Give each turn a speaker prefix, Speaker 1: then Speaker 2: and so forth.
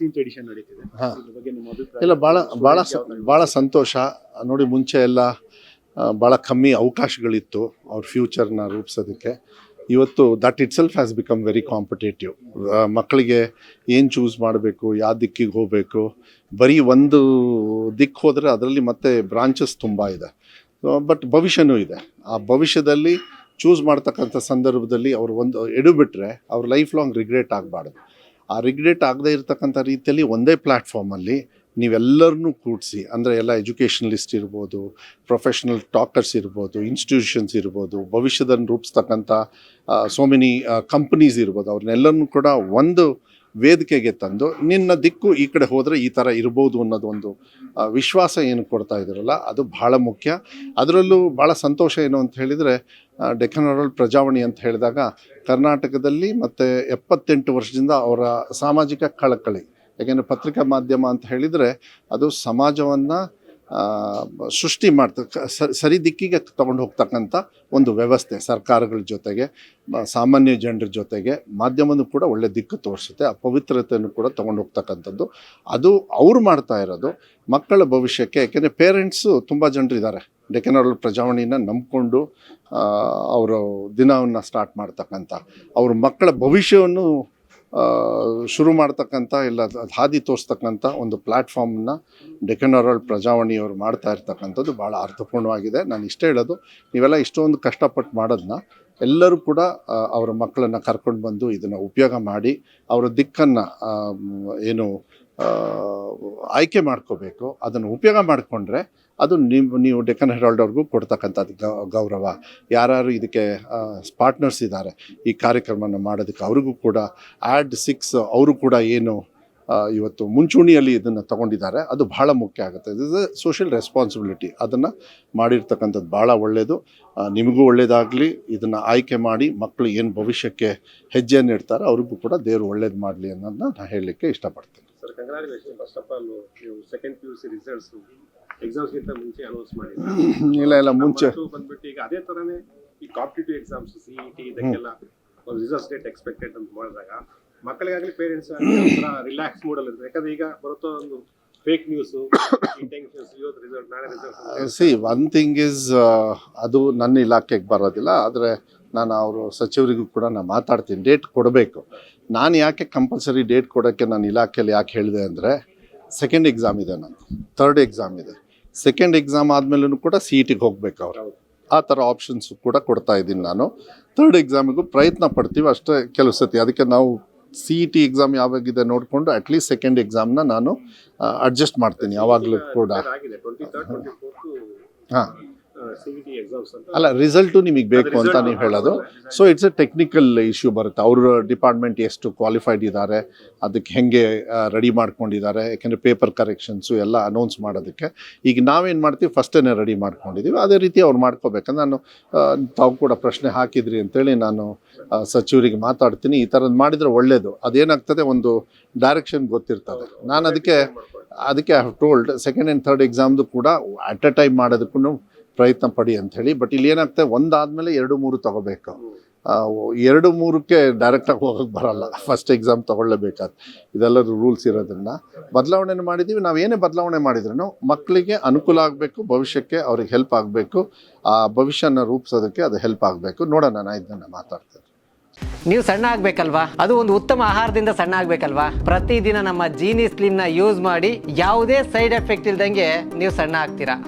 Speaker 1: Edition ನಡೀತಿದೆ.
Speaker 2: ಹಾ.
Speaker 1: ಇದ್ರ ಬಗ್ಗೆ ನಿಮ್ಮ ಅಭಿಪ್ರಾಯ?
Speaker 2: ಇಲ್ಲ ಭಾಳ
Speaker 1: Students
Speaker 2: ಸಂತೋಷ ನೋಡಿ. ಮುಂಚೆ ಎಲ್ಲ ಭಾಳ ಕಮ್ಮಿ ಅವಕಾಶಗಳಿತ್ತು ಅವ್ರ ಫ್ಯೂಚರ್ನ ರೂಪಿಸೋದಕ್ಕೆ. ಇವತ್ತು that it self has become very competitive. ಮಕ್ಕಳಿಗೆ ಏನು ಚೂಸ್ ಮಾಡಬೇಕು, ಯಾವ ದಿಕ್ಕಿಗೆ ಹೋಗಬೇಕು, ಬರೀ ಒಂದು ದಿಕ್ಕು ಹೋದರೆ ಅದರಲ್ಲಿ ಮತ್ತೆ ಬ್ರಾಂಚಸ್ ತುಂಬ ಇದೆ. ಬಟ್ ಭವಿಷ್ಯನೂ ಇದೆ. ಆ ಭವಿಷ್ಯದಲ್ಲಿ ಚೂಸ್ ಮಾಡ್ತಕ್ಕಂಥ ಸಂದರ್ಭದಲ್ಲಿ ಅವರು ಒಂದು ಎಡುಬಿಟ್ರೆ ಅವ್ರ ಲೈಫ್ ಲಾಂಗ್ ರಿಗ್ರೆಟ್ ಆಗಬಾರ್ದು. ಆ ರಿಗ್ರೆಟ್ ಆಗದೇ ಇರತಕ್ಕಂಥ ರೀತಿಯಲ್ಲಿ ಒಂದೇ ಪ್ಲ್ಯಾಟ್ಫಾರ್ಮಲ್ಲಿ ನೀವೆಲ್ಲರನ್ನೂ ಕೂಡಿಸಿ, ಅಂದರೆ ಎಲ್ಲ ಎಜುಕೇಷನಲಿಸ್ಟ್ ಇರ್ಬೋದು, ಪ್ರೊಫೆಷ್ನಲ್ ಟಾಕರ್ಸ್ ಇರ್ಬೋದು, ಇನ್ಸ್ಟಿಟ್ಯೂಷನ್ಸ್ ಇರ್ಬೋದು, ಭವಿಷ್ಯದಲ್ಲಿ ರೂಪಿಸ್ತಕ್ಕಂಥ ಸೋ ಮೆನಿ ಕಂಪ್ನೀಸ್ ಇರ್ಬೋದು, ಅವ್ರನ್ನೆಲ್ಲರನ್ನೂ ಕೂಡ ಒಂದು ವೇದಿಕೆಗೆ ತಂದು ನಿನ್ನ ದಿಕ್ಕು ಈ ಕಡೆ ಹೋದರೆ ಈ ಥರ ಇರ್ಬೋದು ಅನ್ನೋದು ಒಂದು ವಿಶ್ವಾಸ ಏನು ಕೊಡ್ತಾ ಇದ್ದಾರಲ್ಲ, ಅದು ಭಾಳ ಮುಖ್ಯ. ಅದರಲ್ಲೂ ಭಾಳ ಸಂತೋಷ ಏನು ಅಂತ ಹೇಳಿದರೆ, ಡೆಕ್ಕನ್ ಹೆರಾಲ್ಡ್ ಪ್ರಜಾವಾಣಿ ಅಂತ ಹೇಳಿದಾಗ ಕರ್ನಾಟಕದಲ್ಲಿ ಮತ್ತು 78 ವರ್ಷದಿಂದ ಅವರ ಸಾಮಾಜಿಕ ಕಳಕಳಿ, ಯಾಕೆಂದರೆ ಪತ್ರಿಕಾ ಮಾಧ್ಯಮ ಅಂತ ಹೇಳಿದರೆ ಅದು ಸಮಾಜವನ್ನು ಸೃಷ್ಟಿ ಸರಿ ದಿಕ್ಕಿಗೆ ತಗೊಂಡು ಹೋಗ್ತಕ್ಕಂಥ ಒಂದು ವ್ಯವಸ್ಥೆ. ಸರ್ಕಾರಗಳ ಜೊತೆಗೆ ಸಾಮಾನ್ಯ ಜನರ ಜೊತೆಗೆ ಮಾಧ್ಯಮನೂ ಕೂಡ ಒಳ್ಳೆ ದಿಕ್ಕು ತೋರಿಸುತ್ತೆ. ಆ ಪವಿತ್ರತೆಯನ್ನು ಕೂಡ ತೊಗೊಂಡು ಹೋಗ್ತಕ್ಕಂಥದ್ದು ಅದು ಅವರು ಮಾಡ್ತಾ ಇರೋದು ಮಕ್ಕಳ ಭವಿಷ್ಯಕ್ಕೆ. ಯಾಕೆಂದರೆ ಪೇರೆಂಟ್ಸು ತುಂಬ ಜನರಿದ್ದಾರೆ ಡೆಕ್ಕನ್ ಹೆರಾಲ್ಡ್ ಪ್ರಜಾವಾಣಿನ ನಂಬಿಕೊಂಡು ಅವರು ದಿನವನ್ನು ಸ್ಟಾರ್ಟ್ ಮಾಡ್ತಕ್ಕಂಥ, ಅವ್ರ ಮಕ್ಕಳ ಭವಿಷ್ಯವನ್ನು ಶುರು ಮಾಡ್ತಕ್ಕಂಥ ಇಲ್ಲ ಹಾದಿ ತೋರಿಸ್ತಕ್ಕಂಥ ಒಂದು ಪ್ಲ್ಯಾಟ್ಫಾರ್ಮನ್ನ ಡೆಕ್ಕನ್ ಹೆರಾಲ್ಡ್ ಪ್ರಜಾವಾಣಿಯವರು ಮಾಡ್ತಾ ಇರ್ತಕ್ಕಂಥದ್ದು ಭಾಳ ಅರ್ಥಪೂರ್ಣವಾಗಿದೆ. ನಾನು ಇಷ್ಟೇ ಹೇಳೋದು, ನೀವೆಲ್ಲ ಇಷ್ಟೊಂದು ಕಷ್ಟಪಟ್ಟು ಮಾಡೋದನ್ನ ಎಲ್ಲರೂ ಕೂಡ ಅವರ ಮಕ್ಕಳನ್ನು ಕರ್ಕೊಂಡು ಬಂದು ಇದನ್ನು ಉಪಯೋಗ ಮಾಡಿ ಅವರ ದಿಕ್ಕನ್ನು ಏನು ಆಯ್ಕೆ ಮಾಡ್ಕೋಬೇಕು, ಅದನ್ನು ಉಪಯೋಗ ಮಾಡಿಕೊಂಡ್ರೆ ಅದು ನೀವು ಡೆಕ್ಕನ್ ಹೆರಾಲ್ಡ್ ಅವ್ರಿಗೂ ಕೊಡ್ತಕ್ಕಂಥದ್ದು ಗೌರವ. ಯಾರು ಇದಕ್ಕೆ ಪಾರ್ಟ್ನರ್ಸ್ ಇದ್ದಾರೆ ಈ ಕಾರ್ಯಕ್ರಮನ ಮಾಡೋದಕ್ಕೆ, ಅವ್ರಿಗೂ ಕೂಡ AD6 ಅವರು ಕೂಡ ಏನು ಇವತ್ತು ಮುಂಚೂಣಿಯಲ್ಲಿ ಇದನ್ನು ತೊಗೊಂಡಿದ್ದಾರೆ, ಅದು ಭಾಳ ಮುಖ್ಯ ಆಗುತ್ತೆ. It is A social responsibility. ಅದನ್ನು ಮಾಡಿರ್ತಕ್ಕಂಥದ್ದು ಭಾಳ ಒಳ್ಳೆಯದು. ನಿಮಗೂ ಒಳ್ಳೆಯದಾಗಲಿ. ಇದನ್ನು ಆಯ್ಕೆ ಮಾಡಿ ಮಕ್ಕಳು ಏನು ಭವಿಷ್ಯಕ್ಕೆ ಹೆಜ್ಜೆಯನ್ನು ಇಡ್ತಾರೆ ಅವ್ರಿಗೂ ಕೂಡ ದೇವರು ಒಳ್ಳೇದು ಮಾಡಲಿ ಅನ್ನೋದನ್ನ ನಾನು ಹೇಳಲಿಕ್ಕೆ ಇಷ್ಟಪಡ್ತೀನಿ.
Speaker 1: Sir, congratulation. First of all ನೀವು ಸೆಕೆಂಡ್ PUC ರಿಸಲ್ಟ್ಸ್ ಎಕ್ಸಾಮ್ಸ್ಗಿಂತ ಮುಂಚೆ ಅನೌನ್ಸ್ ಮಾಡಿದ್ರಿ.
Speaker 2: ಇಲ್ಲ ಮುಂಚೆ
Speaker 1: ಬಂದ್ಬಿಟ್ಟು ಈಗ ಅದೇ ಥರನೇ ಈ ಕಾಂಪಿಟೇಟಿವ್ ಎಕ್ಸಾಮ್ಸ್ CET ಇದಕ್ಕೆಲ್ಲ ಒಂದು ರಿಸಲ್ಟ್ಸ್ ಡೇಟ್ ಎಕ್ಸ್ಪೆಕ್ಟೆಡ್ ಅಂತ ಮಾಡಿದಾಗ ಮಕ್ಕಳಿಗಾಗಲಿ ಪೇರೆಂಟ್ಸ್ ಆಗಲಿ ಒಂಥರ ರಿಲ್ಯಾಕ್ಸ್ ಮೂಡಲ್ಲಿ ಇರುತ್ತೆ. ಯಾಕಂದರೆ ಈಗ ಬರುತ್ತೋ ಒಂದು ಫೇಕ್ ನ್ಯೂಸು, ಇಂಟೆನ್ಷನ್ಸ್, ಇವತ್ತು ರಿಸಲ್ಟ್ ನಾಳೆ ರಿಸಲ್ಟ್.
Speaker 2: ಒನ್ ಥಿಂಗ್ ಈಸ್, ಅದು ನನ್ನ ಇಲಾಖೆಗೆ ಬರೋದಿಲ್ಲ. ಆದರೆ ನಾನು ಅವರು ಸಚಿವರಿಗೂ ಕೂಡ ನಾನು ಮಾತಾಡ್ತೀನಿ, ಡೇಟ್ ಕೊಡಬೇಕು. ನಾನು ಯಾಕೆ ಕಂಪಲ್ಸರಿ ಡೇಟ್ ಕೊಡೋಕ್ಕೆ ನಾನು ಇಲಾಖೆಯಲ್ಲಿ ಯಾಕೆ ಹೇಳಿದೆ ಅಂದರೆ, ಸೆಕೆಂಡ್ ಎಕ್ಸಾಮ್ ಇದೆ, ನಾನು ಥರ್ಡ್ ಎಕ್ಸಾಮ್ ಇದೆ. ಸೆಕೆಂಡ್ ಎಕ್ಸಾಮ್ ಆದಮೇಲೂ ಕೂಡ CETಗೆ ಹೋಗ್ಬೇಕು ಅವರು. ಆ ಥರ ಆಪ್ಷನ್ಸು ಕೂಡ ಕೊಡ್ತಾ ಇದ್ದೀನಿ ನಾನು. ಥರ್ಡ್ ಎಕ್ಸಾಮಿಗೂ ಪ್ರಯತ್ನ ಪಡ್ತೀವಿ ಅಷ್ಟೇ ಕೆಲವು ಸತಿ. ಅದಕ್ಕೆ ನಾವು CET ಎಕ್ಸಾಮ್ ಯಾವಾಗಿದೆ ನೋಡಿಕೊಂಡು ಅಟ್ಲೀಸ್ಟ್ ಸೆಕೆಂಡ್ ಎಕ್ಸಾಮ್ನ ನಾನು ಅಡ್ಜಸ್ಟ್ ಮಾಡ್ತೀನಿ ಯಾವಾಗಲೂ ಕೂಡ. ಹಾಂ, ಅಲ್ಲ ರಿಸಲ್ಟು ನಿಮಗೆ ಬೇಕು ಅಂತ ನೀವು ಹೇಳೋದು. So it's A technical issue ಬರುತ್ತೆ. ಅವ್ರ ಡಿಪಾರ್ಟ್ಮೆಂಟ್ ಎಷ್ಟು ಕ್ವಾಲಿಫೈಡ್ ಇದ್ದಾರೆ, ಅದಕ್ಕೆ ಹೆಂಗೆ ರೆಡಿ ಮಾಡ್ಕೊಂಡಿದ್ದಾರೆ, ಯಾಕೆಂದರೆ ಪೇಪರ್ ಕರೆಕ್ಷನ್ಸು ಎಲ್ಲ ಅನೌನ್ಸ್ ಮಾಡೋದಕ್ಕೆ ಈಗ ನಾವೇನು ಮಾಡ್ತೀವಿ, ಫಸ್ಟೇ ರೆಡಿ ಮಾಡ್ಕೊಂಡಿದ್ದೀವಿ. ಅದೇ ರೀತಿ ಅವ್ರು ಮಾಡ್ಕೋಬೇಕಂದ್ರೆ ನಾನು ತಾವು ಕೂಡ ಪ್ರಶ್ನೆ ಹಾಕಿದ್ರಿ ಅಂತೇಳಿ ನಾನು ಸಚಿವರಿಗೆ ಮಾತಾಡ್ತೀನಿ. ಈ ಥರದ್ದು ಮಾಡಿದರೆ ಒಳ್ಳೆಯದು. ಅದೇನಾಗ್ತದೆ, ಒಂದು ಡೈರೆಕ್ಷನ್ ಗೊತ್ತಿರ್ತದೆ. ನಾನು ಅದಕ್ಕೆ I have told second and third ಎಕ್ಸಾಮ್ದು ಕೂಡ ಅಟ್ ಎ ಟೈಮ್ ಮಾಡೋದಕ್ಕೂ ಪ್ರಯತ್ನ ಪಡಿ ಅಂಥೇಳಿ. ಬಟ್ ಇಲ್ಲಿ ಏನಾಗ್ತದೆ, ಒಂದಾದಮೇಲೆ 2-3 ತೊಗೋಬೇಕು. 2-3ಕ್ಕೆ ಡೈರೆಕ್ಟಾಗಿ ಹೋಗೋಕ್ಕೆ ಬರೋಲ್ಲ. ಫಸ್ಟ್ ಎಕ್ಸಾಮ್ ತೊಗೊಳ್ಳೇಬೇಕಾದ ಇದೆಲ್ಲರೂ ರೂಲ್ಸ್ ಇರೋದನ್ನು ಬದಲಾವಣೆ ಮಾಡಿದ್ದೀವಿ. ನಾವು ಏನೇ ಬದಲಾವಣೆ ಮಾಡಿದ್ರೂ ಮಕ್ಕಳಿಗೆ ಅನುಕೂಲ ಆಗಬೇಕು, ಭವಿಷ್ಯಕ್ಕೆ ಅವ್ರಿಗೆ ಹೆಲ್ಪ್ ಆಗಬೇಕು, ಆ ಭವಿಷ್ಯನ ರೂಪಿಸೋದಕ್ಕೆ ಅದು ಹೆಲ್ಪ್ ಆಗಬೇಕು. ನೋಡೋಣ, ನಾನು ಇದನ್ನು ಮಾತಾಡ್ತೇನೆ.
Speaker 3: ನೀವು ಸಣ್ಣ ಆಗಬೇಕಲ್ವಾ? ಅದು ಒಂದು ಉತ್ತಮ ಆಹಾರದಿಂದ ಸಣ್ಣ ಆಗಬೇಕಲ್ವಾ? ಪ್ರತಿದಿನ ನಮ್ಮ ಜೀನಿ ಸ್ಲಿಮ್ನ ಯೂಸ್ ಮಾಡಿ ಯಾವುದೇ ಸೈಡ್ ಎಫೆಕ್ಟ್ ಇಲ್ದಂಗೆ ನೀವು ಸಣ್ಣ ಆಗ್ತೀರಾ.